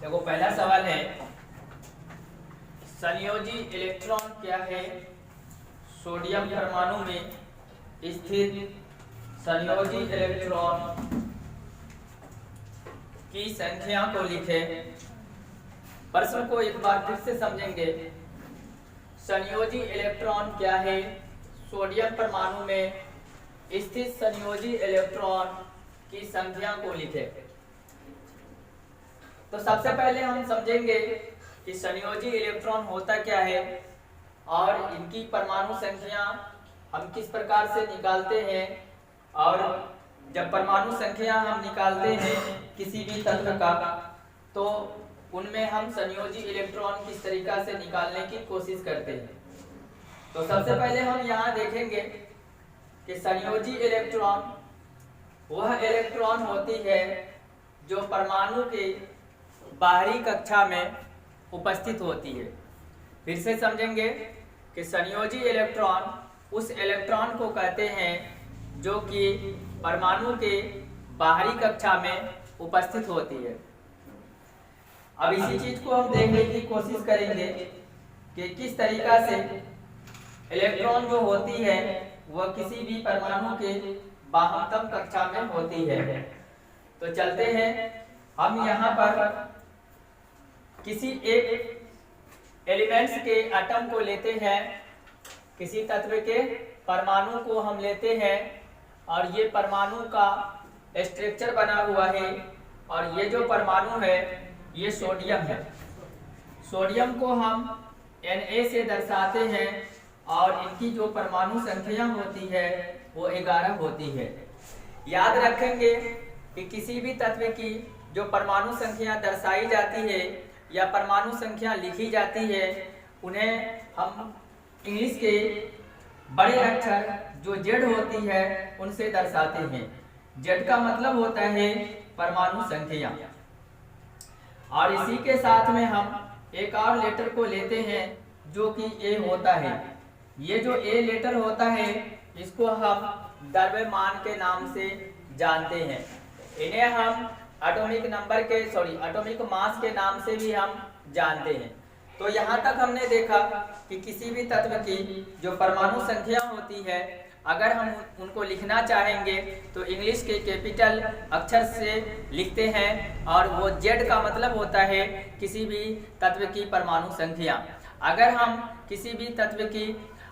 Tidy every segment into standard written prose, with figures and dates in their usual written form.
देखो पहला सवाल है, संयोजी इलेक्ट्रॉन क्या है? सोडियम परमाणु में स्थित संयोजी इलेक्ट्रॉन की संख्या को लिखें। प्रश्न को एक बार फिर से समझेंगे। संयोजी इलेक्ट्रॉन क्या है? सोडियम परमाणु में स्थित संयोजी इलेक्ट्रॉन की संख्या को लिखें। तो सबसे पहले हम समझेंगे कि संयोजी इलेक्ट्रॉन होता क्या है और इनकी परमाणु संख्या हम किस प्रकार से निकालते हैं, और जब परमाणु संख्या हम निकालते हैं किसी भी तत्व का तो उनमें हम संयोजी इलेक्ट्रॉन किस तरीका से निकालने की कोशिश करते हैं। तो सबसे पहले हम यहाँ देखेंगे कि संयोजी इलेक्ट्रॉन वह इलेक्ट्रॉन होती है जो परमाणु के बाहरी कक्षा में उपस्थित होती है। फिर से समझेंगे कि संयोजी इलेक्ट्रॉन उस इलेक्ट्रॉन को कहते हैं जो कि परमाणु के बाहरी कक्षा में उपस्थित होती है। अब इसी चीज को हम देखने की कोशिश करेंगे कि किस तरीका से इलेक्ट्रॉन जो होती है वह किसी भी परमाणु के बाह्यतम कक्षा में होती है। तो चलते हैं, हम यहाँ पर किसी एक एलिमेंट्स के एटम को लेते हैं, किसी तत्व के परमाणु को हम लेते हैं और ये परमाणु का स्ट्रक्चर बना हुआ है, और ये जो परमाणु है ये सोडियम है। सोडियम को हम Na से दर्शाते हैं और इनकी जो परमाणु संख्या होती है वो 11 होती है। याद रखेंगे कि किसी भी तत्व की जो परमाणु संख्या दर्शाई जाती है या परमाणु संख्या लिखी जाती है उन्हें हम इंग्लिश के बड़े अक्षर जो जेड होती है उनसे दर्शाते हैं। जेड का मतलब होता है परमाणु संख्या, और इसी के साथ में हम एक और लेटर को लेते हैं जो कि ए होता है। ये जो ए लेटर होता है इसको हम द्रव्यमान के नाम से जानते हैं। इन्हें हम एटॉमिक मास के नाम से भी हम जानते हैं। तो यहाँ तक हमने देखा कि किसी भी तत्व की जो परमाणु संख्या होती है अगर हम उनको लिखना चाहेंगे तो इंग्लिश के कैपिटल अक्षर से लिखते हैं, और वो जेड का मतलब होता है किसी भी तत्व की परमाणु संख्या। अगर हम किसी भी तत्व की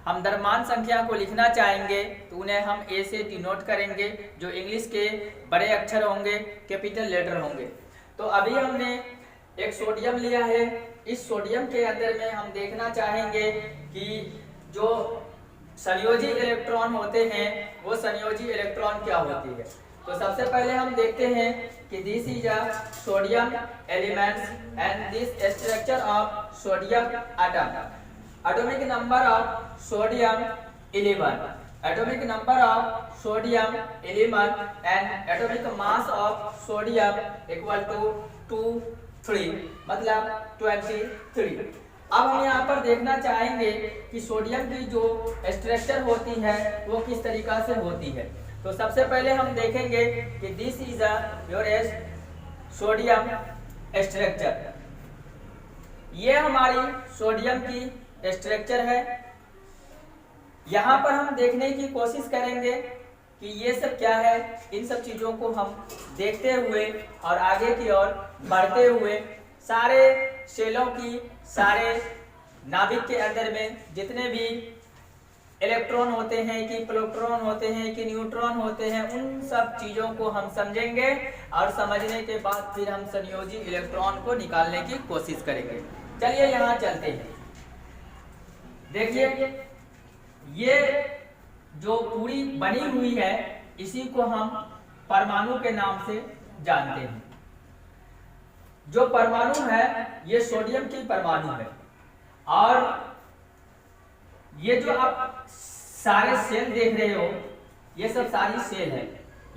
हम द्रव्यमान संख्या को लिखना चाहेंगे तो उन्हें हम ए से डिनोट करेंगे, जो इंग्लिश के बड़े अक्षर होंगे, कैपिटल लेटर होंगे। तो अभी हमने एक सोडियम लिया है। इस सोडियम के अंदर में हम देखना चाहेंगे कि जो संयोजी इलेक्ट्रॉन होते हैं वो संयोजी इलेक्ट्रॉन क्या होती है। तो सबसे पहले हम देखते हैं कि this is a sodium elements and this structure of sodium atom. Atomic number of sodium 11, atomic number of sodium 11 and atomic mass of sodium equal to 23, मतलब 23। अब हम यहाँ पर देखना चाहेंगे कि सोडियम की जो स्ट्रक्चर होती है वो किस तरीका से होती है। तो सबसे पहले हम देखेंगे कि this is your sodium structure. ये हमारी सोडियम की स्ट्रक्चर है। यहाँ पर हम देखने की कोशिश करेंगे कि ये सब क्या है। इन सब चीजों को हम देखते हुए और आगे की ओर बढ़ते हुए सारे सेलों की, सारे नाभिक के अंदर में जितने भी इलेक्ट्रॉन होते हैं, कि प्रोटॉन होते हैं, कि न्यूट्रॉन होते हैं, उन सब चीजों को हम समझेंगे और समझने के बाद फिर हम संयोजी इलेक्ट्रॉन को निकालने की कोशिश करेंगे। चलिए यहाँ चलते हैं। देखिए ये जो पूरी बनी हुई है इसी को हम परमाणु के नाम से जानते हैं। जो परमाणु है ये सोडियम की परमाणु है, और ये जो आप सारे सेल देख रहे हो ये सब सारी सेल है।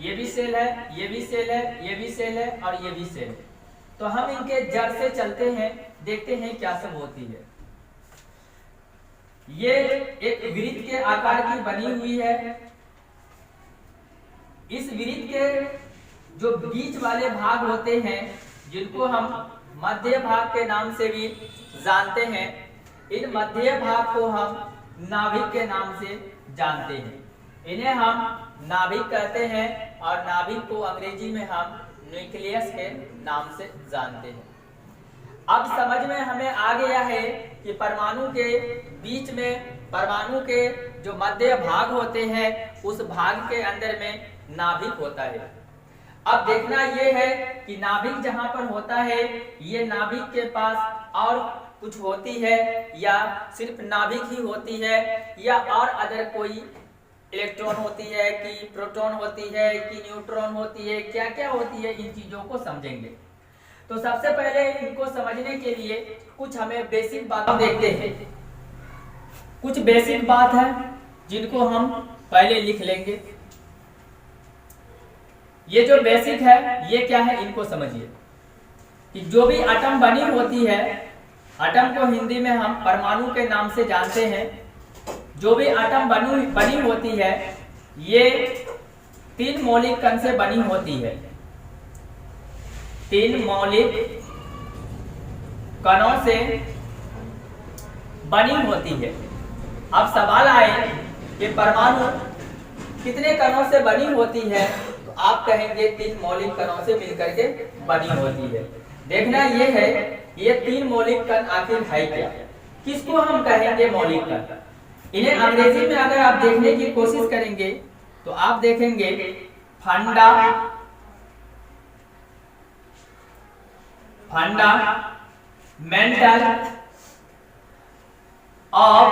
ये भी सेल है, ये भी सेल है, ये भी सेल है और ये भी सेल है। तो हम इनके जड़ से चलते हैं, देखते हैं क्या सब होती है। ये एक वृत्त के आकार की बनी हुई है। इस वृत्त के जो बीच वाले भाग होते हैं जिनको हम मध्य भाग के नाम से भी जानते हैं। इन मध्य भाग को हम नाभिक के नाम से जानते हैं। इन्हें हम नाभिक कहते हैं और नाभिक को अंग्रेजी में हम न्यूक्लियस के नाम से जानते हैं। अब समझ में हमें आ गया है कि परमाणु के बीच में, परमाणु के जो मध्य भाग होते हैं उस भाग के अंदर में नाभिक होता है। अब देखना यह है कि नाभिक जहां पर होता है ये नाभिक के पास और कुछ होती है या सिर्फ नाभिक ही होती है या और अदर कोई इलेक्ट्रॉन होती है कि प्रोटॉन होती है कि न्यूट्रॉन होती है, क्या क्या होती है, इन चीजों को समझेंगे। तो सबसे पहले इनको समझने के लिए कुछ हमें बेसिक बातें देखते हैं। कुछ बेसिक बात है जिनको हम पहले लिख लेंगे। ये जो बेसिक है ये क्या है, इनको समझिए कि जो भी एटम बनी होती है, एटम को हिंदी में हम परमाणु के नाम से जानते हैं। जो भी एटम बनी होती है ये 3 मौलिक कण से बनी होती है। 3 मौलिक कणों से बनी होती है। अब सवाल आए कि परमाणु कितने कणों से बनी होती है, तो आप कहेंगे 3 मौलिक कणों से मिलकर के बनी होती है। देखना ये है ये 3 मौलिक कण आखिर है क्या, किसको हम कहेंगे मौलिक कण। इन्हें अंग्रेजी में अगर आप देखने की कोशिश करेंगे तो आप देखेंगे फंडामेंटल ऑफ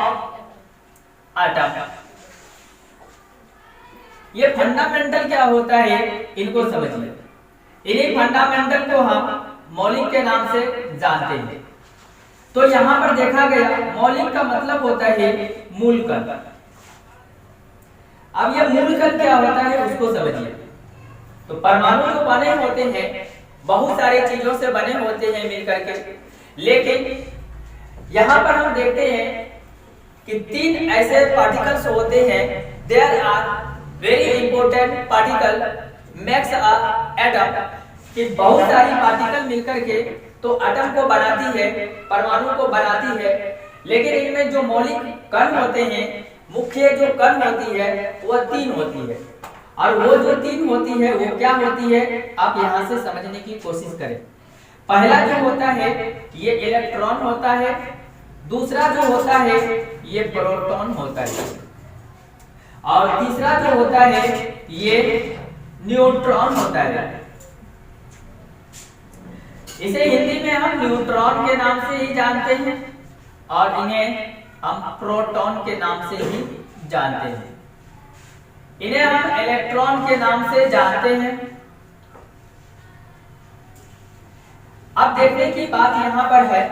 एटम। ये फंडामेंटल क्या होता है इनको समझिए। इन्हीं फंडामेंटल को हम मौलिक के नाम से जानते हैं। तो यहां पर देखा गया मौलिक का मतलब होता है मूल कण। अब ये मूल कण क्या होता है उसको समझिए। तो परमाणु जो बने होते हैं बहुत सारी चीजों से बने होते हैं मिलकर के, लेकिन यहां पर हम देखते हैं कि 3 ऐसे पार्टिकल्स होते हैं। There are very important particle makes a atom, कि बहुत सारी पार्टिकल मिलकर के तो एटम को बनाती है, परमाणु को बनाती है। लेकिन इनमें जो मौलिक कण होते हैं, मुख्य जो कण होती है वह 3 होती है। और वो जो 3 होती है वो क्या होती है, आप यहां से समझने की कोशिश करें। पहला जो होता है ये इलेक्ट्रॉन होता है, दूसरा जो होता है ये प्रोटॉन होता है, और तीसरा जो होता है ये न्यूट्रॉन होता है। इसे हिंदी में हम न्यूट्रॉन के नाम से ही जानते हैं और इन्हें हम प्रोटॉन के नाम से ही जानते हैं। इन्हें हम इलेक्ट्रॉन के नाम से जानते हैं। अब देखने की बात यहां पर है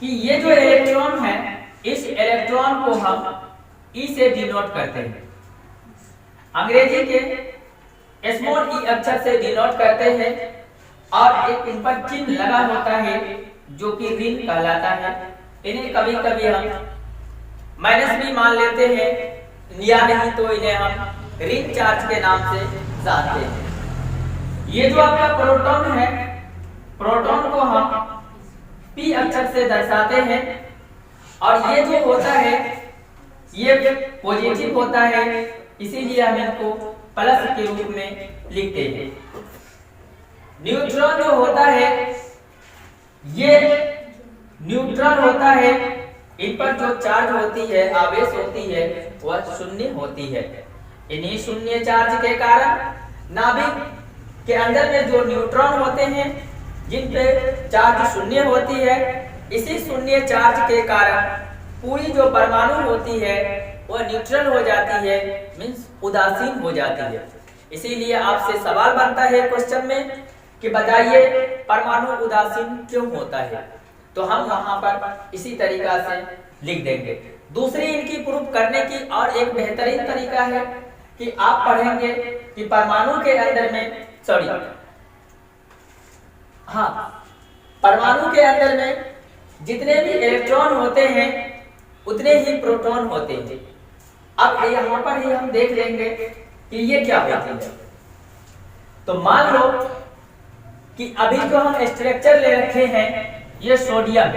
कि ये जो इलेक्ट्रॉन है इस इलेक्ट्रॉन को हम ई से डिनोट करते हैं। अंग्रेजी के स्मॉल ई अक्षर से डिनोट करते हैं और एक इन पर चिन्ह लगा होता है जो कि ऋण कहलाता है। इन्हें कभी कभी हम माइनस भी मान लेते हैं या नहीं तो इन्हें हम ऋण चार्ज के नाम से जानते हैं। ये जो आपका प्रोटॉन है, प्रोटॉन को हम पी अक्षर से दर्शाते हैं और ये जो होता है ये पॉजिटिव होता है, इसीलिए हम इनको प्लस के रूप में लिखते हैं। न्यूट्रॉन जो होता है ये न्यूट्रल होता है, इन पर जो चार्ज होती है, आवेश होती है वह शून्य होती है। इन्हीं शून्य चार्ज के कारण नाभिक के अंदर में जो न्यूट्रॉन होते हैं जिन पे चार्ज शून्य होती है, इसी शून्य चार्ज के कारण पूरी जो परमाणु होती है वह न्यूट्रल हो जाती है, मींस उदासीन हो जाती है। इसीलिए आपसे सवाल बनता है क्वेश्चन में कि बताइए परमाणु उदासीन क्यों होता है, तो हम वहां पर इसी तरीका से लिख देंगे। दूसरी इनकी प्रूफ करने की और एक बेहतरीन तरीका है कि आप पढ़ेंगे कि परमाणु के अंदर में परमाणु के अंदर में जितने भी इलेक्ट्रॉन होते हैं उतने ही प्रोटॉन होते हैं। अब यहाँ पर ही हम देख लेंगे कि ये क्या होती है। तो मान लो कि अभी जो हम स्ट्रक्चर ले रखे हैं ये सोडियम,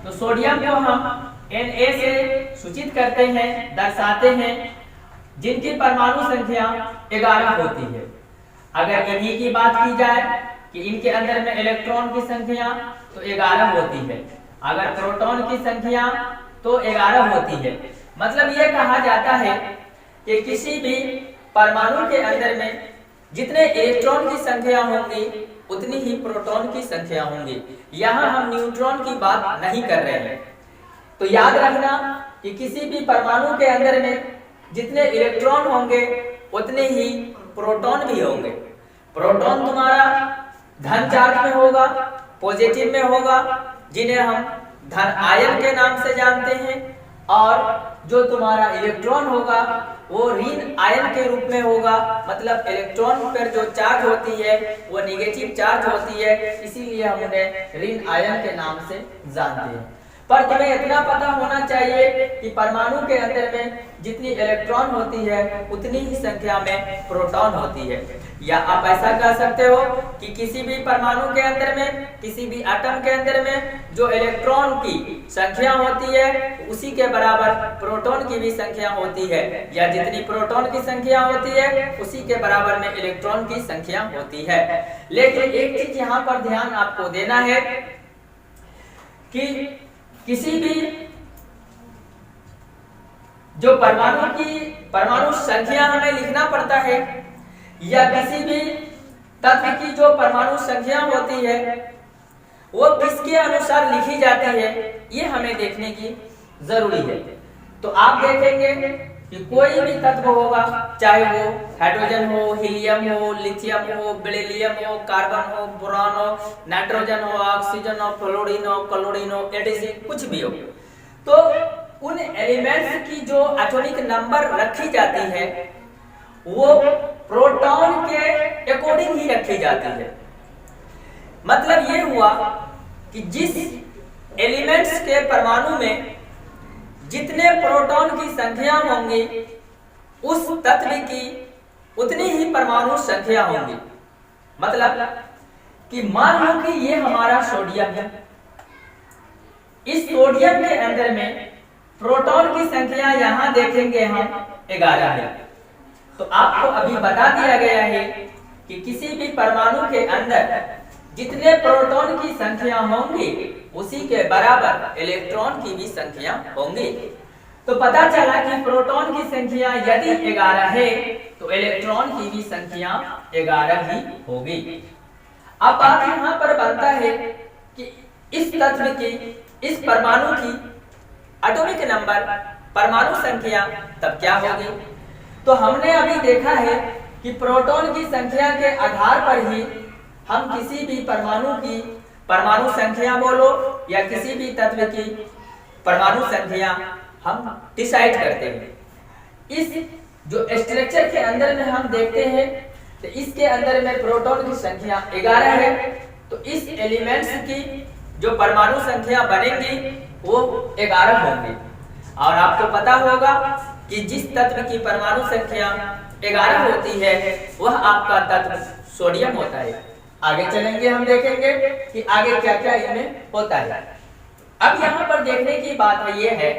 तो सोडियम को हम Na से सूचित करते हैं, दर्शाते हैं, जिनकी परमाणु संख्या 11 होती है। अगर इन्हीं की बात की जाए कि इनके अंदर में इलेक्ट्रॉन की संख्या तो 11 होती है, अगर प्रोटॉन की संख्या तो 11 होती है। मतलब ये कहा जाता है कि किसी भी परमाणु के अंदर में जितने इलेक्ट्रॉन की संख्या होंगी उतनी ही प्रोटॉन की संख्या होंगी। यहाँ हम न्यूट्रॉन की बात नहीं कर रहे हैं। तो याद रखना कि किसी भी परमाणु के अंदर में जितने इलेक्ट्रॉन होंगे उतने ही प्रोटॉन भी होंगे। प्रोटॉन तुम्हारा धन चार्ज में होगा, पॉजिटिव में होगा, जिन्हें हम धन आयन के नाम से जानते हैं, और जो तुम्हारा इलेक्ट्रॉन होगा वो ऋण आयन के रूप में होगा। मतलब इलेक्ट्रॉन पर जो चार्ज होती है वो नेगेटिव चार्ज होती है, इसीलिए हम उन्हें ऋण आयन के नाम से जानते हैं। पर तुम्हें इतना पता होना चाहिए कि परमाणु के अंदर में जितनी इलेक्ट्रॉन होती है उतनी ही संख्या में प्रोटॉन होती है। या आप ऐसा कह सकते हो कि किसी भी परमाणु के अंदर में, किसी भी एटम के अंदर में जो इलेक्ट्रॉन की संख्या होती है उसी के बराबर प्रोटॉन की भी संख्या होती है, या जितनी प्रोटॉन की संख्या होती है उसी के बराबर में इलेक्ट्रॉन की संख्या होती है। लेकिन एक चीज यहाँ पर ध्यान आपको देना है कि किसी भी जो परमाणु संख्या हमें लिखना पड़ता है, या किसी भी तत्व की जो परमाणु संख्या होती है वो किसके अनुसार लिखी जाती है, ये हमें देखने की जरूरी है। तो आप देखेंगे कि कोई भी तत्व होगा, चाहे वो हाइड्रोजन हो, हीलियम हो, लिथियम हो, बेरिलियम हो, कार्बन हो, बोरॉन हो, नाइट्रोजन हो, ऑक्सीजन हो, फ्लोरीन हो, क्लोरीन हो, एडिजिन, कुछ भी हो, तो उन एलिमेंट्स की जो एटॉमिक नंबर रखी जाती है वो प्रोटॉन के अकॉर्डिंग ही रखी जाती है। मतलब ये हुआ कि जिस एलिमेंट्स के परमाणु में जितने प्रोटॉन की संख्या होंगी उस तत्व की उतनी ही परमाणु संख्या होंगी। मतलब कि मान लो कि ये हमारा सोडियम है, इस सोडियम के अंदर में प्रोटॉन की संख्या यहाँ देखेंगे हम 11 है। तो आपको अभी बता दिया गया है कि किसी भी परमाणु के अंदर जितने प्रोटॉन की संख्या होंगी उसी के बराबर इलेक्ट्रॉन की भी संख्या होंगी। तो पता चला कि प्रोटॉन की संख्या यदि 11 है तो इलेक्ट्रॉन की भी संख्या 11 ही होगी। अब बात यहाँ पर बनता है कि इस तत्व की, इस परमाणु की एटॉमिक नंबर, परमाणु संख्या तब क्या होगी। तो हमने अभी देखा है कि प्रोटॉन की संख्या के आधार पर ही हम किसी भी परमाणु की परमाणु संख्या बोलो या किसी भी तत्व की परमाणु संख्या हम डिसाइड करते हैं। इस जो स्ट्रक्चर के अंदर में हम देखते हैं तो इसके अंदर में प्रोटॉन की संख्या 11 है, तो इस एलिमेंट्स की जो परमाणु संख्या बनेगी वो 11 होंगी। और आपको पता होगा कि जिस तत्व की परमाणु संख्या 11 होती है वह आपका तत्व सोडियम होता है। आगे चलेंगे हम देखेंगे कि आगे क्या क्या इनमें होता है। अब यहाँ पर देखने की बात ये है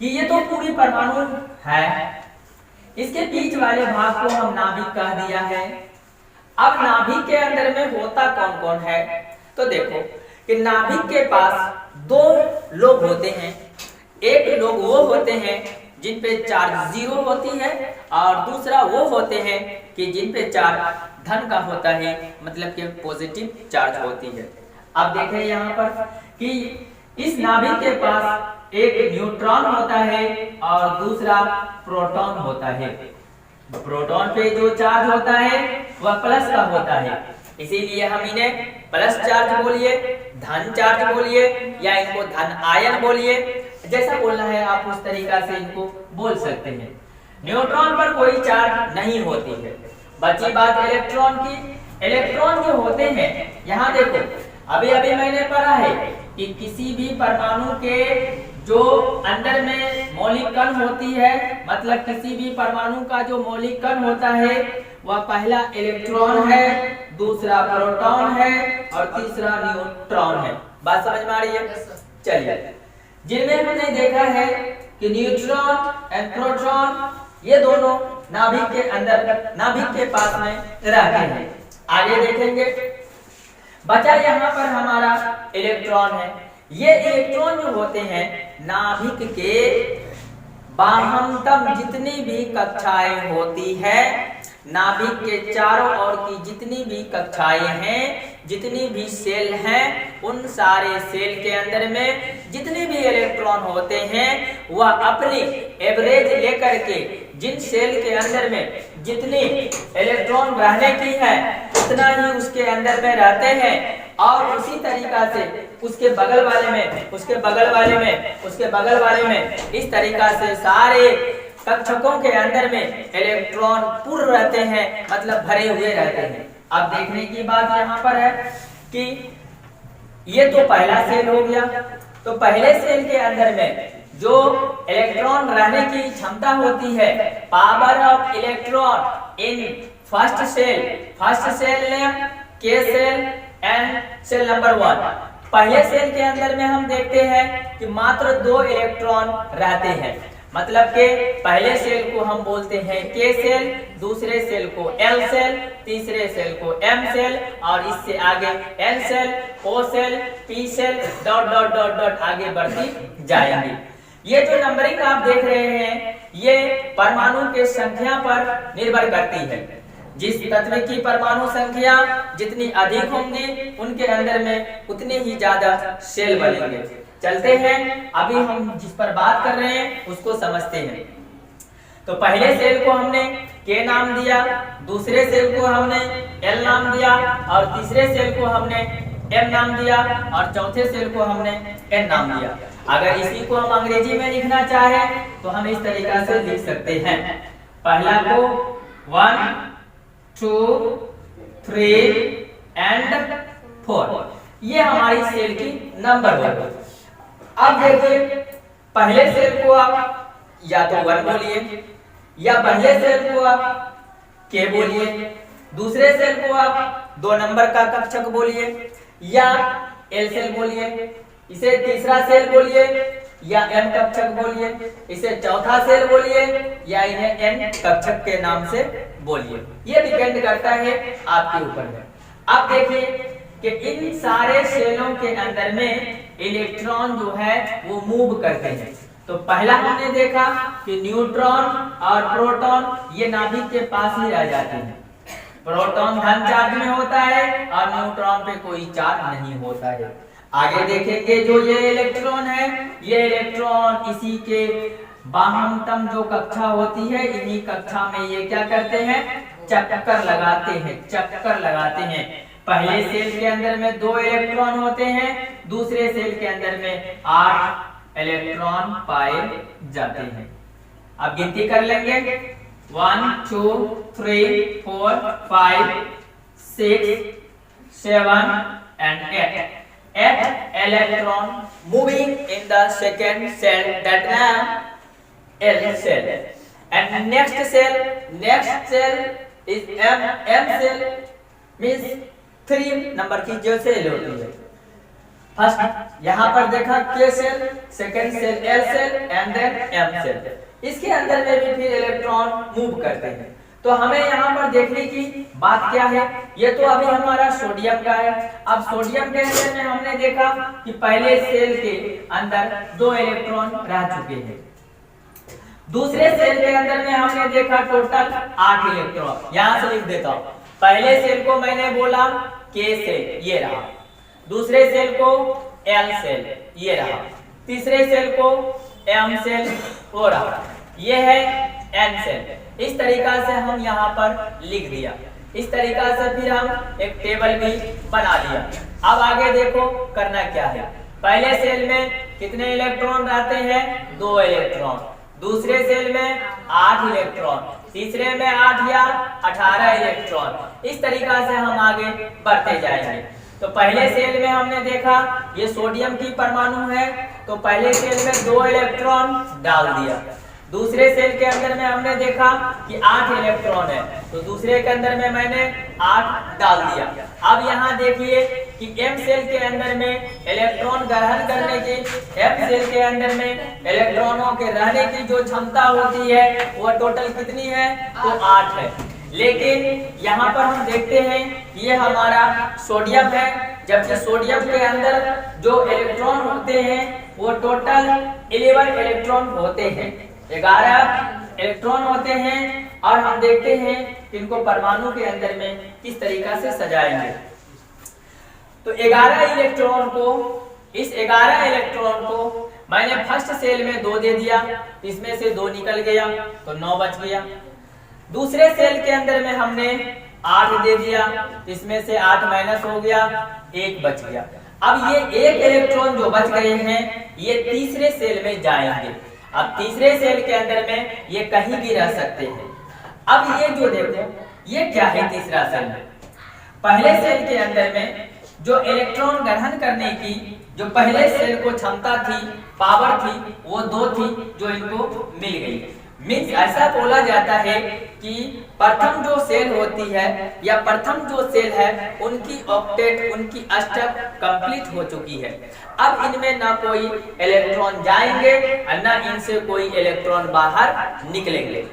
कि ये तो पूरी परमाणु है, इसके बीच वाले भाग को हम नाभिक कह दिया है। अब नाभिक के अंदर में होता कौन कौन है, तो देखो कि नाभिक के पास 2 लोग होते हैं। एक लोग वो होते हैं जिन पे चार्ज 0 होती है, और दूसरा वो होते हैं कि जिन पे चार्ज धन का होता है, मतलब कि पॉजिटिव चार्ज होती है। अब देखें यहाँ पर कि इस नाभिक के पास एक न्यूट्रॉन होता है और दूसरा प्रोटॉन होता है। प्रोटॉन पे जो चार्ज होता है वह प्लस का होता है, इसीलिए हम इन्हें प्लस चार्ज बोलिए, धन चार्ज बोलिए, या इनको धन आयन बोलिए, जैसा बोलना है आप उस तरीका से इनको बोल सकते हैं। न्यूट्रॉन पर कोई चार्ज नहीं होती है। बची बात इलेक्ट्रॉन की। इलेक्ट्रॉन जो होते हैं, यहाँ देखो अभी अभी मैंने पढ़ा है कि किसी भी परमाणु के जो अंदर में मौलिक कण होती है, मतलब किसी भी परमाणु का जो मौलिक कण होता है वह पहला इलेक्ट्रॉन है, दूसरा प्रोटॉन है और तीसरा न्यूट्रॉन है। बात समझ में आ रही है? चलिए, जिनमें हमने देखा है कि न्यूट्रॉन एंड प्रोटॉन ये दोनों नाभिक के अंदर, नाभिक के पास में रहते हैं। आगे देखेंगे, बचा यहाँ पर हमारा इलेक्ट्रॉन है। ये इलेक्ट्रॉन जो होते हैं नाभिक के बाह्यतम जितनी भी कक्षाएं होती है, नाभिक के चारों ओर की जितनी भी कक्षाएं हैं, जितनी भी सेल हैं, उन सारे सेल के अंदर में जितने भी इलेक्ट्रॉन होते हैं वह अपनी एवरेज लेकर के जिन सेल के अंदर में जितनी इलेक्ट्रॉन रहने की है उतना ही उसके अंदर में रहते हैं, और उसी तरीका से उसके बगल वाले में, उसके बगल वाले में, उसके बगल वाले में, इस तरीका से सारे कक्षकों के अंदर में इलेक्ट्रॉन पूर्ण रहते हैं, मतलब भरे हुए रहते हैं। अब देखने की बात यहाँ पर है कि ये तो पहला सेल हो गया, तो पहले सेल के अंदर में जो इलेक्ट्रॉन रहने की क्षमता होती है, power of electron in first shell name K shell and shell number 1। पहले सेल के अंदर में हम देखते हैं कि मात्र 2 इलेक्ट्रॉन रहते हैं, मतलब के पहले सेल को हम बोलते हैं के सेल, दूसरे सेल को एल सेल, तीसरे सेल को एम सेल और इससे आगे N cell, O cell, P cell, dot dot dot dot आगे बढ़ती जाएंगी। ये जो नंबरिंग आप देख रहे हैं ये परमाणु के संख्या पर निर्भर करती है। जिस तत्व की परमाणु संख्या जितनी अधिक होंगी उनके अंदर में उतने ही ज्यादा सेल बनेंगे। चलते हैं, अभी हम जिस पर बात कर रहे हैं उसको समझते हैं। तो पहले सेल को हमने के नाम दिया, दूसरे सेल को हमने एल नाम दिया और तीसरे सेल को हमने एम नाम दिया और चौथे सेल को हमने एन नाम दिया। अगर इसी को हम अंग्रेजी में लिखना चाहें तो हम इस तरीका से लिख सकते हैं। पहला को 1 2 3 एंड 4, ये हमारी सेल की नंबर होगी। अब देखिए, पहले सेल को आप या तो 1 बोलिए, या पहले सेल को आप के बोलिए, दूसरे सेल को आप 2 नंबर का कक्षक बोलिए या एल सेल बोलिए, इसे तीसरा सेल बोलिए या एम कक्षक बोलिए, इसे चौथा सेल बोलिए या इन्हें एन कक्षक के नाम से बोलिए। ये डिपेंड करता है आपके ऊपर में। अब देखिए कि इन सारे सेलों के अंदर में इलेक्ट्रॉन जो है वो मूव करते हैं। तो पहला हमने देखा कि न्यूट्रॉन और प्रोटॉन ये नाभिक के पास ही रह जाते हैं। प्रोटॉन धन चार्ज में होता है और न्यूट्रॉन पे कोई चार्ज नहीं होता है। आगे देखेंगे जो ये इलेक्ट्रॉन है, ये इलेक्ट्रॉन इसी के बाह्यतम जो कक्षा होती है, इन्हीं कक्षा में ये क्या करते हैं, चक्कर लगाते हैं, चक्कर लगाते हैं। पहले सेल के अंदर में 2 इलेक्ट्रॉन होते हैं, दूसरे सेल के अंदर में 8 इलेक्ट्रॉन पाए जाते हैं। अब गिनती कर लेंगे, 1 2 3 4 5 6 7 and 8 electron moving in the second cell, that name L cell, and next cell is M cell, means 3 number की जो सेल होती है। फर्स्ट यहाँ पर देखा K shell, second shell L shell and then M shell. इसके अंदर में भी फिर इलेक्ट्रॉन मूव करते हैं। तो हमें यहाँ पर देखने की बात क्या है, ये तो अभी हमारा सोडियम का है। अब सोडियम के अंदर में हमने देखा कि पहले सेल के अंदर 2 इलेक्ट्रॉन रह चुके हैं, दूसरे सेल के अंदर में हमने देखा टोटल 8 इलेक्ट्रॉन। यहाँ से लिख देता हूँ, पहले सेल को मैंने बोला के सेल, ये रहा, दूसरे सेल को एल सेल, ये रहा, तीसरे सेल को एम सेल, वो रहा, ये है एन सेल। इस तरीका से हम यहाँ पर लिख दिया। इस तरीका से फिर हम एक टेबल भी बना दिया। अब आगे देखो करना क्या है। पहले सेल में कितने इलेक्ट्रॉन रहते हैं, 2 इलेक्ट्रॉन, दूसरे सेल में 8 इलेक्ट्रॉन, तीसरे में 8 या 18 इलेक्ट्रॉन। इस तरीका से हम आगे बढ़ते जाएंगे। तो पहले सेल में हमने देखा ये सोडियम की परमाणु है, तो पहले सेल में 2 इलेक्ट्रॉन डाल दिया। दूसरे सेल के अंदर में हमने देखा कि 8 इलेक्ट्रॉन है, तो दूसरे के अंदर में मैंने 8 डाल दिया। अब यहाँ देखिए कि M सेल के अंदर में इलेक्ट्रॉन ग्रहण करने की, M सेल के अंदर में इलेक्ट्रॉनों के रहने की जो क्षमता होती है वो टोटल कितनी है, तो 8 है। लेकिन यहाँ पर हम देखते हैं ये हमारा सोडियम है, जबकि सोडियम के अंदर जो इलेक्ट्रॉन होते हैं वो टोटल 11 इलेक्ट्रॉन होते हैं, 11 इलेक्ट्रॉन होते हैं। और हम देखते हैं कि इनको परमाणु के अंदर में किस तरीका से सजाएंगे। तो 11 इलेक्ट्रॉन को, इस 11 इलेक्ट्रॉन को मैंने फर्स्ट सेल में 2 दे दिया, इसमें से 2 निकल गया तो 9 बच गया। दूसरे सेल के अंदर में हमने 8 दे दिया, इसमें से 8 माइनस हो गया, 1 बच गया। अब ये 1 इलेक्ट्रॉन जो बच गए हैं ये तीसरे सेल में जाएंगे। अब तीसरे सेल के अंदर में ये कहीं भी रह सकते हैं। अब ये जो देखो ये क्या है, तीसरा सेल में पहले सेल के अंदर में जो इलेक्ट्रॉन ग्रहण करने की जो पहले सेल को क्षमता थी, पावर थी, वो 2 थी जो इनको मिल गई। मीन्स ऐसा बोला जाता है कि प्रथम जो सेल होती है या प्रथम जो सेल है उनकी ऑक्टेट, उनकी अष्टक कंप्लीट हो चुकी है। अब इनमें ना कोई इलेक्ट्रॉन जाएंगे और ना इनसे कोई इलेक्ट्रॉन बाहर निकलेंगे।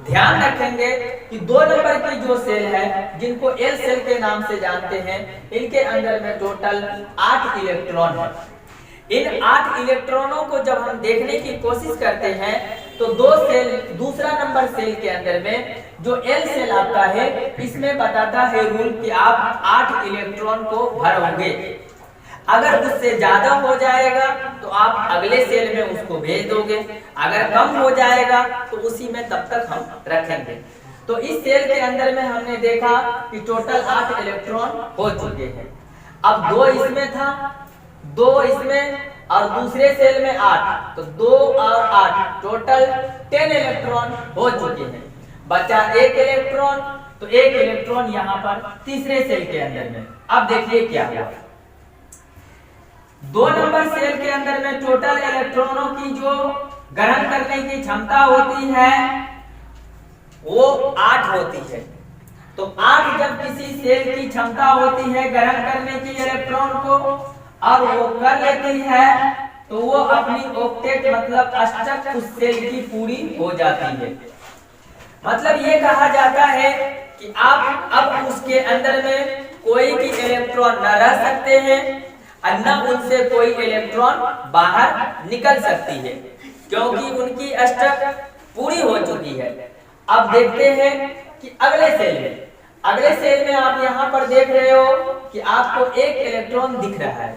ध्यान रखेंगे कि 2 नंबर की जो सेल है जिनको एल सेल के नाम से जानते हैं, इनके अंदर में टोटल 8 इलेक्ट्रॉन है। इन 8 इलेक्ट्रॉनों को जब हम देखने की कोशिश करते हैं तो 2 सेल, दूसरा नंबर सेल के अंदर में जो एल सेल आपका है इसमें बताता है रूल कि आप 8 इलेक्ट्रॉन को भरोगे। अगर उससे ज्यादा हो जाएगा तो आप अगले सेल में उसको भेज दोगे, अगर कम हो जाएगा तो उसी में तब तक हम रखेंगे। तो इस सेल के अंदर में हमने देखा कि टोटल 8 इलेक्ट्रॉन हो चुके हैं। अब 2 इसमें था, 2 इसमें और दूसरे सेल में 8, तो 2 और 8 टोटल 10 इलेक्ट्रॉन हो चुके हैं। बचा 1 इलेक्ट्रॉन, तो 1 इलेक्ट्रॉन यहाँ पर तीसरे सेल के अंदर में। अब देखिए क्या हुआ, 2 नंबर सेल के अंदर में टोटल इलेक्ट्रॉनों की जो ग्रहण करने की क्षमता होती है वो 8 होती है। तो 8 जब किसी सेल की क्षमता होती है ग्रहण करने की इलेक्ट्रॉन को और वो कर लेती है तो वो अपनी ऑक्टेट मतलब अष्टक उस सेल की पूरी हो जाती है। मतलब ये कहा जाता है कि आप अब उसके अंदर में कोई भी इलेक्ट्रॉन न रह सकते हैं और न उनसे कोई इलेक्ट्रॉन बाहर निकल सकती है, क्योंकि उनकी अष्टक पूरी हो चुकी है। अब देखते हैं कि अगले सेल में, अगले सेल में आप यहाँ पर देख रहे हो कि आपको 1 इलेक्ट्रॉन दिख रहा है।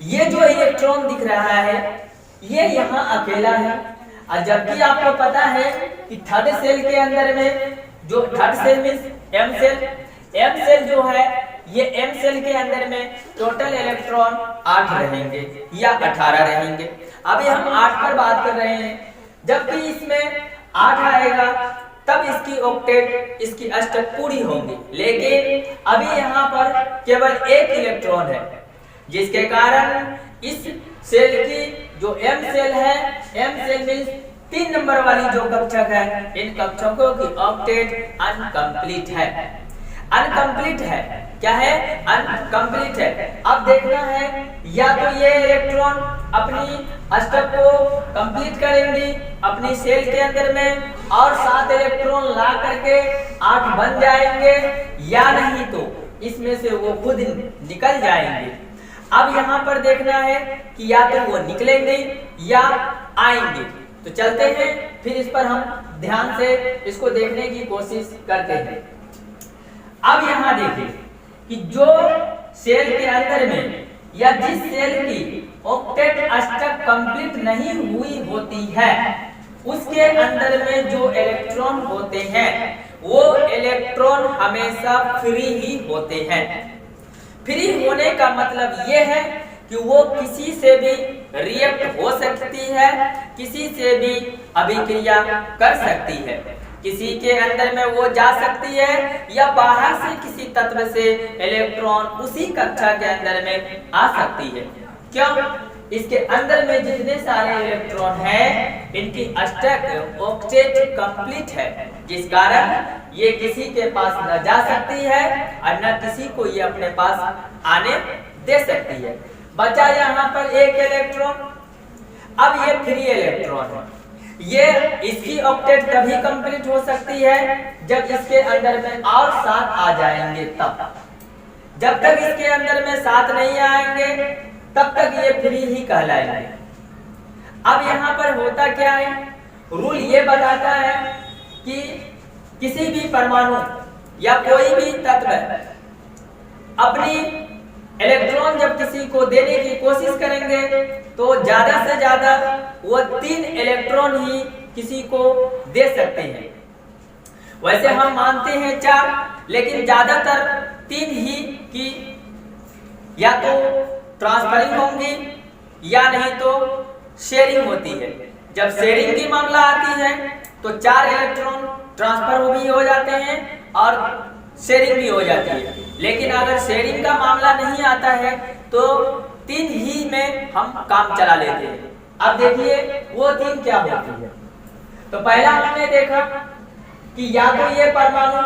ये जो इलेक्ट्रॉन दिख रहा है ये यहाँ अकेला है, और जबकि आपको पता है कि थर्ड सेल के अंदर में जो third shell means M shell जो है ये एम सेल के अंदर में टोटल इलेक्ट्रॉन 8 रहेंगे या 18 रहेंगे। अभी हम 8 पर बात कर रहे हैं, जबकि इसमें 8 आएगा तब इसकी ऑक्टेट, इसकी अष्टक पूरी होंगी। लेकिन अभी यहाँ पर केवल 1 इलेक्ट्रॉन है, जिसके कारण इस सेल की जो एम सेल है, एम सेल मींस 3 नंबर वाली जो कक्षक है, इन कक्षकों की ऑक्टेट अनकंप्लीट है। अनकंप्लीट है, क्या है? अनकंप्लीट है। अब देखना है या तो ये इलेक्ट्रॉन अपनी अष्टक को कंप्लीट करेंगी अपनी सेल के अंदर में और 7 इलेक्ट्रॉन ला करके 8 बन जाएंगे, या नहीं तो इसमें से वो खुद निकल जाएंगे। अब यहाँ पर देखना है कि या तो वो निकलेंगे या आएंगे। तो चलते हैं फिर इस पर हम ध्यान से इसको देखने की कोशिश करते हैं। अब यहाँ देखिए कि जो सेल के अंदर में या जिस सेल की ऑक्टेट अष्टक कंप्लीट नहीं हुई होती है उसके अंदर में जो इलेक्ट्रॉन होते हैं वो इलेक्ट्रॉन हमेशा फ्री ही होते हैं। फ्री होने का मतलब ये है कि वो किसी से भी रिएक्ट हो सकती है, किसी से भी अभिक्रिया कर सकती है। किसी के अंदर में वो जा सकती है या बाहर से किसी तत्व से इलेक्ट्रॉन उसी कक्षा के अंदर में आ सकती है। क्यों? इसके अंदर में जितने सारे इलेक्ट्रॉन हैं इनकी स्टैक ऑक्टेट कंप्लीट है, जिस कारण ये किसी के पास न जा सकती है और न किसी को ये अपने पास आने दे सकती है। बचा यहाँ पर एक इलेक्ट्रॉन। अब ये फ्री इलेक्ट्रॉन है, ये इसकी ऑक्टेट तभी कंप्लीट हो सकती है जब इसके अंदर में और 7 आ जाएंगे तब। जब तक इसके अंदर में 7 नहीं आएंगे तब तक ये फ्री ही कहलाएंगे। अब यहाँ पर होता क्या है, रूल ये बताता है कि किसी भी परमाणु या कोई भी तत्व अपनी इलेक्ट्रॉन जब किसी को देने की कोशिश करेंगे तो ज्यादा से ज्यादा वो 3 इलेक्ट्रॉन ही किसी को दे सकते हैं। वैसे हम मानते हैं 4, लेकिन ज्यादातर 3 ही की या तो ट्रांसफरिंग होंगी या नहीं तो शेयरिंग होती है। जब शेयरिंग की मामला आती है तो 4 इलेक्ट्रॉन ट्रांसफर भी हो जाते हैं और शेयरिंग भी हो जाती है। लेकिन अगर शेयरिंग का मामला नहीं आता है तो 3 ही में हम काम चला लेते हैं। अब देखिए वो 3 क्या होती है। तो पहला हमने देखा कि या तो ये परमाणु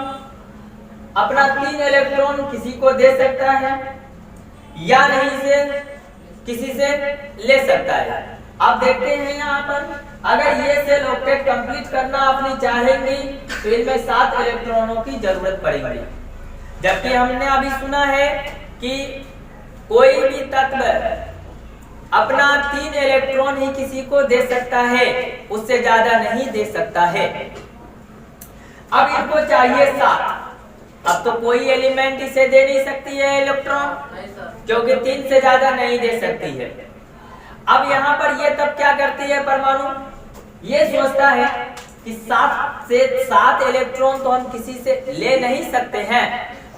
अपना 3 इलेक्ट्रॉन किसी को दे सकता है या नहीं से किसी से ले सकता है। अब देखते हैं यहाँ पर, अगर ये सेल ऑक्टेट कंप्लीट करना अपनी चाहेंगी तो इनमें 7 इलेक्ट्रॉनों की जरूरत पड़ेगी। जबकि हमने अभी सुना है कि कोई भी तत्व अपना 3 इलेक्ट्रॉन ही किसी को दे सकता है, उससे ज्यादा नहीं दे सकता है। अब इनको चाहिए 7। अब तो कोई एलिमेंट इसे दे नहीं सकती है इलेक्ट्रॉन, क्योंकि 3 से ज्यादा नहीं दे सकती है। अब यहाँ पर ये तब क्या करती है परमाणु, ये सोचता है कि 7 से 7 इलेक्ट्रॉन तो हम किसी से ले नहीं सकते हैं,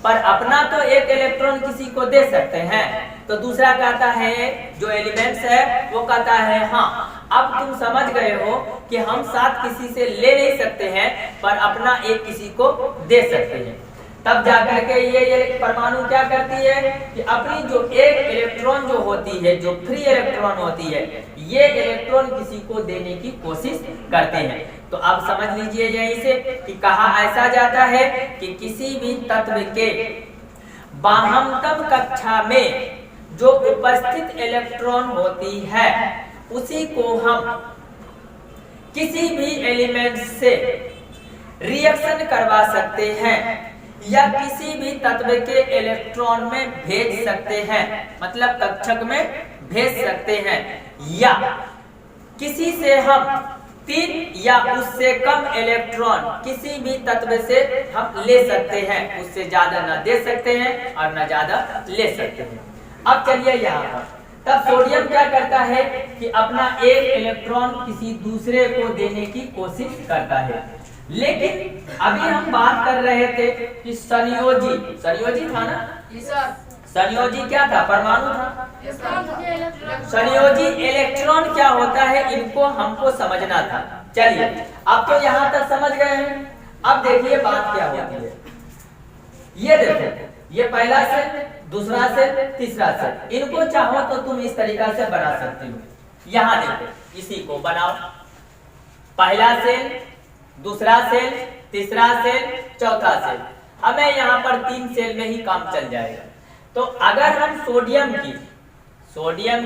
पर अपना तो 1 इलेक्ट्रॉन किसी को दे सकते हैं। तो दूसरा कहता है, जो एलिमेंट्स है वो कहता है हाँ अब तुम समझ गए हो कि हम 7 किसी से ले नहीं सकते हैं पर अपना 1 किसी को दे सकते हैं। तब जाकर के ये परमाणु क्या करती है कि अपनी जो 1 इलेक्ट्रॉन जो होती है, जो फ्री इलेक्ट्रॉन होती है, ये इलेक्ट्रॉन किसी को देने की कोशिश करते हैं। तो अब समझ लीजिए यहीं से कि कहा ऐसा जाता है कि किसी भी तत्व के बाह्यतम कक्षा में जो उपस्थित इलेक्ट्रॉन होती है उसी को हम किसी भी एलिमेंट से रिएक्शन करवा सकते हैं या किसी भी तत्व के इलेक्ट्रॉन में भेज सकते हैं, मतलब कक्षक में भेज सकते हैं, या किसी से हम 3 या उससे कम इलेक्ट्रॉन किसी भी तत्व से हम ले सकते हैं, उससे ज्यादा न दे सकते हैं और न ज्यादा ले सकते हैं। अब चलिए यहाँ पर, तब सोडियम क्या करता है कि अपना 1 इलेक्ट्रॉन किसी दूसरे को देने की कोशिश करता है। लेकिन अभी हम बात कर रहे थे कि संयोजी था ना, संयोजी क्या था, परमाणु था। संयोजी इलेक्ट्रॉन क्या होता है इनको हमको समझना था। चलिए अब तो यहाँ तक समझ गए हैं। अब देखिए बात क्या होती है। ये देखो, ये पहला सेल, दूसरा सेल, तीसरा सेल, इनको चाहो तो तुम इस तरीका से बना सकती हो। यहाँ देखो, इसी को बनाओ, पहला सेल, दूसरा सेल, तीसरा सेल, चौथा सेल। हमें यहाँ पर 3 सेल में ही काम चल जाएगा। तो अगर हम सोडियम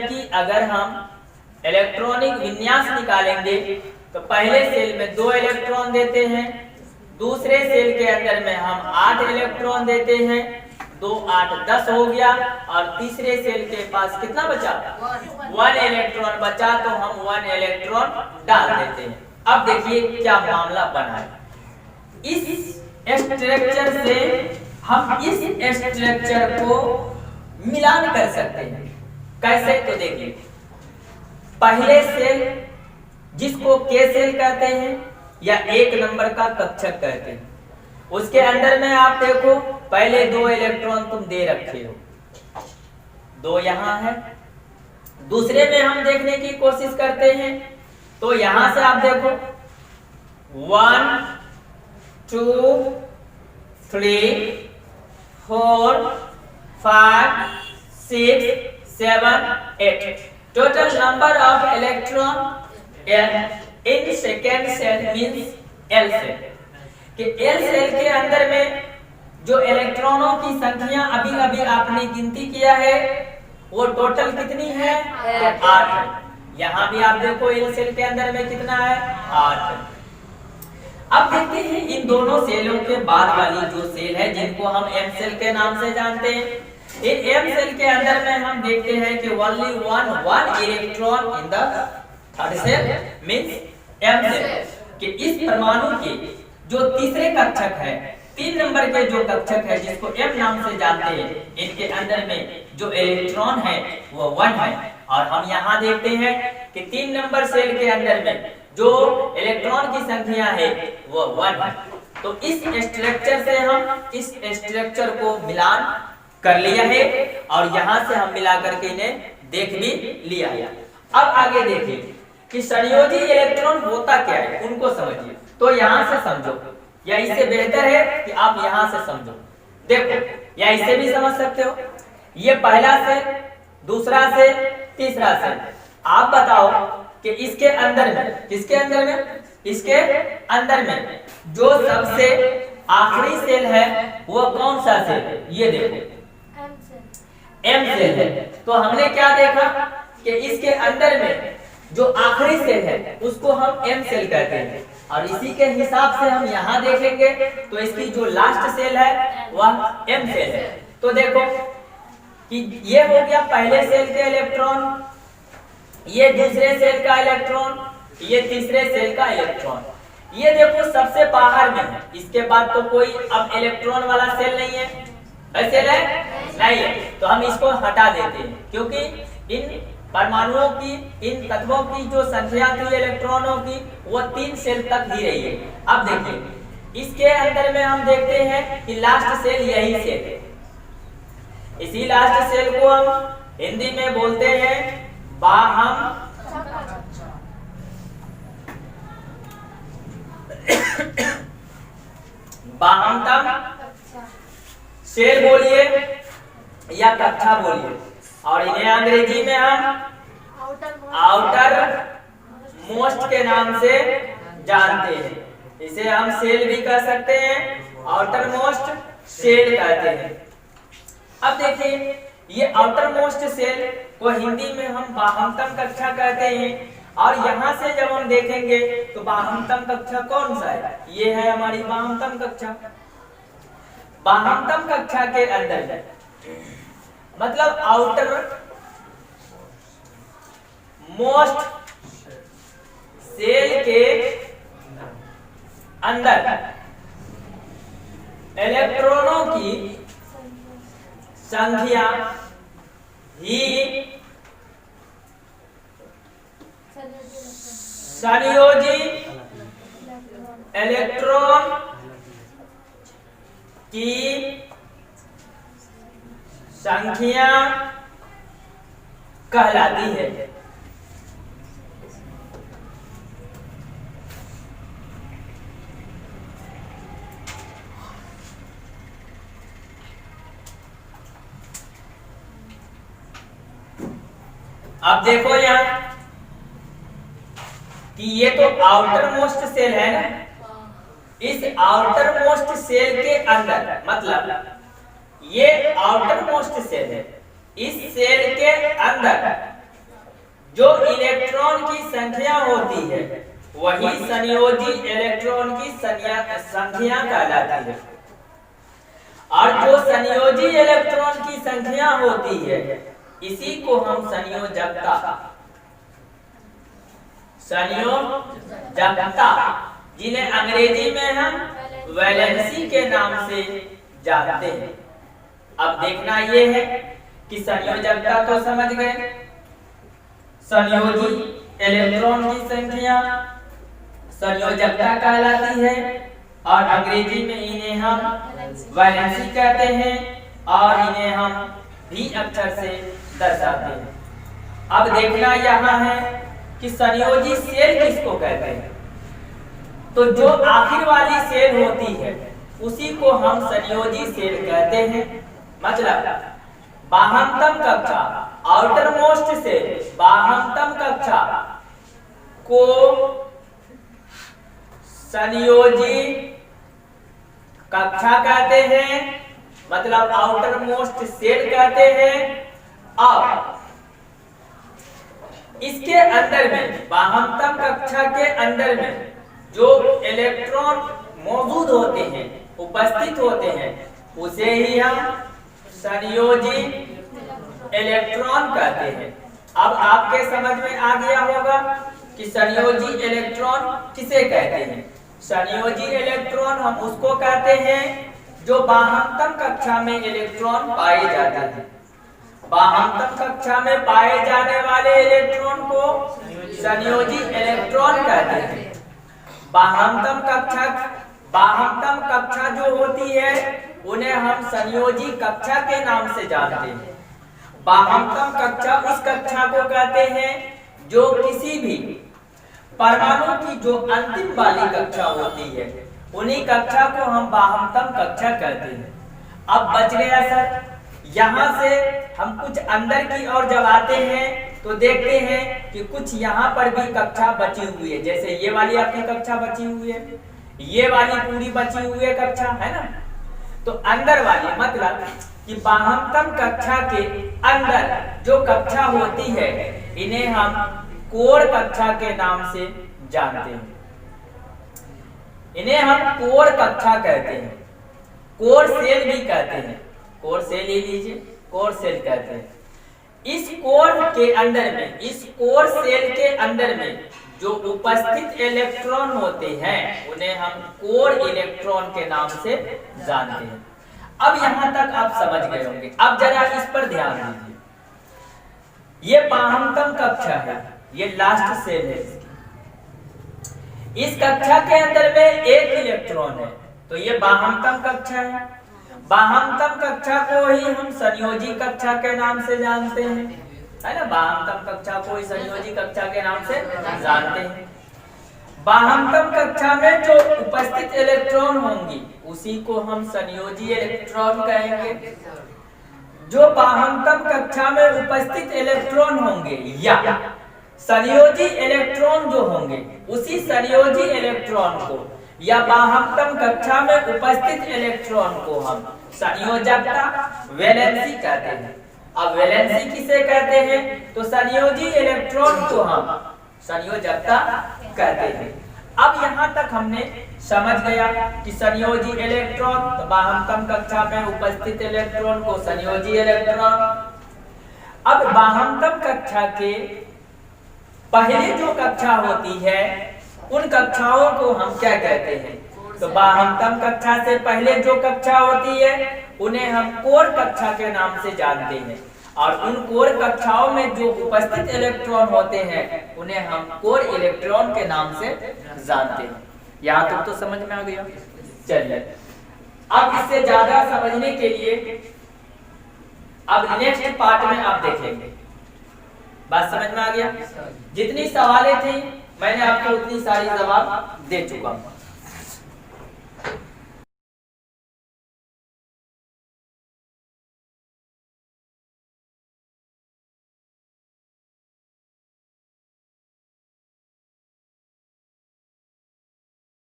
की अगर हम इलेक्ट्रॉनिक विन्यास निकालेंगे तो पहले सेल में 2 इलेक्ट्रॉन देते हैं, दूसरे सेल के अंदर में हम 8 इलेक्ट्रॉन देते हैं, 2 8 10 हो गया, और तीसरे सेल के पास कितना बचा, 1 इलेक्ट्रॉन बचा, तो हम 1 इलेक्ट्रॉन डाल देते हैं। अब देखिए क्या मामला बना है। इस स्ट्रक्चर से हम इस स्ट्रक्चर को मिलान कर सकते हैं। कैसे, तो देखिए, पहले सेल जिसको के सेल कहते हैं या 1 नंबर का कक्षक कहते हैं, उसके अंदर में आप देखो पहले 2 इलेक्ट्रॉन तुम दे रखे हो, 2 यहाँ है। दूसरे में हम देखने की कोशिश करते हैं तो यहां से आप देखो 1 2 3 4 5 6 7 8 total number of electron in second cell means L cell कि L सेल के अंदर में जो इलेक्ट्रॉनों की संख्या अभी अभी आपने गिनती किया है वो टोटल कितनी है? 8 है। यहाँ भी आप देखो L सेल के अंदर में कितना है? 8 है। अब देखते हैं इन दोनों सेलों के बाद वाली जो सेल है जिनको हम M सेल के नाम से जानते हैं। इन M सेल के अंदर में हम देखते हैं कि only one electron in the third shell means M shell कि इस परमाणु के जो तीसरे कक्षक है 3 नंबर के जो कक्षक है जिसको M नाम से जानते हैं इनके अंदर में जो इलेक्ट्रॉन है वो 1 है। और हम यहाँ देखते हैं कि 3 नंबर सेल के अंदर में जो इलेक्ट्रॉन की संख्या है वो 1 है। तो इस स्ट्रक्चर से हम इस स्ट्रक्चर को मिलान कर लिया है और यहाँ से हम मिला करके इन्हें देख भी लिया है। अब आगे देखिए कि संयोजी इलेक्ट्रॉन होता क्या है उनको समझिए। तो यहाँ से समझो या इससे बेहतर है कि आप यहाँ से समझो। देखो या इससे भी समझ सकते हो। ये पहला सेल, दूसरा सेल, तीसरा सेल। आप बताओ कि इसके अंदर में किसके अंदर में? इसके अंदर में जो सबसे आखिरी सेल है वो कौन सा सेल है? ये देखो M सेल है। तो हमने क्या देखा कि इसके अंदर में जो आखिरी सेल है उसको हम M सेल कहते हैं और इसी के हिसाब से हम यहाँ देखेंगे तो इसकी जो लास्ट सेल है वह M सेल है। तो देखो कि ये हो गया पहले सेल के इलेक्ट्रॉन, ये दूसरे सेल का इलेक्ट्रॉन, ये तीसरे सेल का इलेक्ट्रॉन। ये देखो सबसे बाहर में है, इसके बाद तो कोई अब इलेक्ट्रॉन वाला सेल नहीं है। सेल है नहीं है तो हम इसको हटा देते हैं क्योंकि इन परमाणुओं की इन तत्वों की जो संख्या थी इलेक्ट्रॉनों की वो 3 सेल तक ही रही है। अब देखिए इसके अंदर में हम देखते हैं कि लास्ट सेल यही सेल है। इसी लास्ट सेल को हम हिंदी में बोलते हैं बाहम बाहमतम सेल बोलिए या कक्षा बोलिए और इन्हें अंग्रेजी में हम आउटर मोस्ट के नाम से जानते हैं। इसे हम सेल भी कह सकते हैं, आउटर मोस्ट सेल कहते हैं। अब देखिए ये आउटर मोस्ट सेल को हिंदी में हम बाहमतम कक्षा कहते हैं और यहाँ से जब हम देखेंगे तो बाहमतम कक्षा कौन सा है? ये है हमारी बाहमतम कक्षा। बाहमतम कक्षा के अंदर मतलब आउटर मोस्ट सेल के अंदर इलेक्ट्रॉनों की संख्या ही संयोजी इलेक्ट्रॉन की संख्या कहलाती है। अब देखो यहाँ कि ये तो आउटर मोस्ट सेल है ना, इस आउटर मोस्ट सेल के अंदर मतलब ये आउटर मोस्ट सेल है, इस सेल के अंदर जो इलेक्ट्रॉन की संख्या होती है वही संयोजी इलेक्ट्रॉन की संख्या कहलाती है। और जो संयोजी इलेक्ट्रॉन की संख्या होती है इसी को हम संयोजकता जिन्हें अंग्रेजी में हम वैलेंसी के नाम से जानते हैं। अब देखना ये है कि संयोजकता तो समझ गए, संयोजी इलेक्ट्रॉन की संख्या संयोजकता कहलाती है और अंग्रेजी में इन्हें हम वैलेंसी कहते हैं और इन्हें हम भी अक्षर से दर्शाते हैं। अब देखना यहाँ है कि संयोजी सेल किसको कहते हैं। तो जो आखिर वाली सेल होती है उसी को हम संयोजी सेल कहते हैं। मतलब बाह्यतम कक्षा, आउटर मोस्ट सेल, बाह्यतम कक्षा को संयोजी कक्षा कहते हैं, मतलब आउटर मोस्ट सेल कहते हैं। अब इसके अंदर में, बाह्यतम कक्षा के अंदर में जो इलेक्ट्रॉन मौजूद होते हैं, उपस्थित होते हैं, उसे ही हम संयोजी इलेक्ट्रॉन कहते हैं। अब आपके समझ में आ गया होगा कि संयोजी इलेक्ट्रॉन किसे कहते हैं। संयोजी इलेक्ट्रॉन हम उसको कहते हैं जो बाह्यतम कक्षा में इलेक्ट्रॉन पाए जाते हैं। बाह्यतम कक्षा में पाए जाने वाले इलेक्ट्रॉन को संयोजी इलेक्ट्रॉन कहते हैं। बाह्यतम कक्षा जो होती है उन्हें हम संयोजी कक्षा के नाम से जानते हैं। बाह्यतम कक्षा उस कक्षा को कहते हैं जो किसी भी परमाणु की जो अंतिम वाली कक्षा होती है, उन्हीं कक्षा को हम बाह्यतम कक्षा कहते हैं। अब बच गया सर, यहाँ से हम कुछ अंदर की ओर जब आते हैं तो देखते हैं कि कुछ यहाँ पर भी कक्षा बची हुई है। जैसे ये वाली आपकी कक्षा बची हुई है, ये वाली पूरी बची हुई है कक्षा, है ना। तो अंदर वाली मतलब कि बाह्यतम कक्षा के अंदर जो कक्षा होती है, इन्हें हम कोर कक्षा के नाम से जानते हैं। इन्हें हम कोर कक्षा कहते हैं, कोर सेल भी कहते हैं। कोर सेल ले लीजिए, कोर सेल कहते हैं। इस कोर के अंदर में, इस कोर सेल के अंदर में जो उपस्थित इलेक्ट्रॉन होते हैं उन्हें हम कोर इलेक्ट्रॉन के नाम से जानते हैं। अब यहां तक आप समझ गए होंगे। अब जरा इस पर ध्यान दीजिए, ये बाह्यतम कक्षा है, ये लास्ट सेल है इसकी। इस कक्षा के अंदर में एक इलेक्ट्रॉन है, तो ये बाह्यतम कक्षा है। बाह्यतम कक्षा को ही हम संयोजी कक्षा के नाम से जानते हैं, है ना। बाह्यतम कक्षा को ही संयोजी कक्षा के नाम से जानते हैं। बाह्यतम कक्षा में जो उपस्थित इलेक्ट्रॉन होंगी उसी को हम संयोजी इलेक्ट्रॉन कहेंगे। जो बाह्यतम कक्षा में उपस्थित इलेक्ट्रॉन होंगे या संयोजी इलेक्ट्रॉन जो होंगे, उसी संयोजी इलेक्ट्रॉन को या बाह्यतम कक्षा में उपस्थित इलेक्ट्रॉन को हम संयोजकता, वैलेंसी कहते हैं। अब वैलेंसी किसे कहते हैं, तो संयोजी इलेक्ट्रॉन को हम संयोजकता कहते हैं। अब यहाँ तक हमने समझ गया कि संयोजी इलेक्ट्रॉन, तो बाह्यतम कक्षा में उपस्थित इलेक्ट्रॉन को संयोजी इलेक्ट्रॉन। अब बाह्यतम कक्षा के पहले जो कक्षा होती है उन कक्षाओं को हम क्या कहते हैं, तो बाह्यतम कक्षा से पहले जो कक्षा होती है उन्हें हम कोर कक्षा के नाम से जानते हैं। और उन कोर कक्षाओं में जो उपस्थित इलेक्ट्रॉन होते हैं उन्हें हम कोर इलेक्ट्रॉन के नाम से जानते हैं। यहाँ तक तो समझ में आ गया। चलिए अब इससे ज्यादा समझने के लिए अब नेक्स्ट पार्ट में आप देखेंगे। बात समझ में आ गया। जितनी सवालें थी मैंने आपको उतनी सारी जवाब दे चुका हूँ।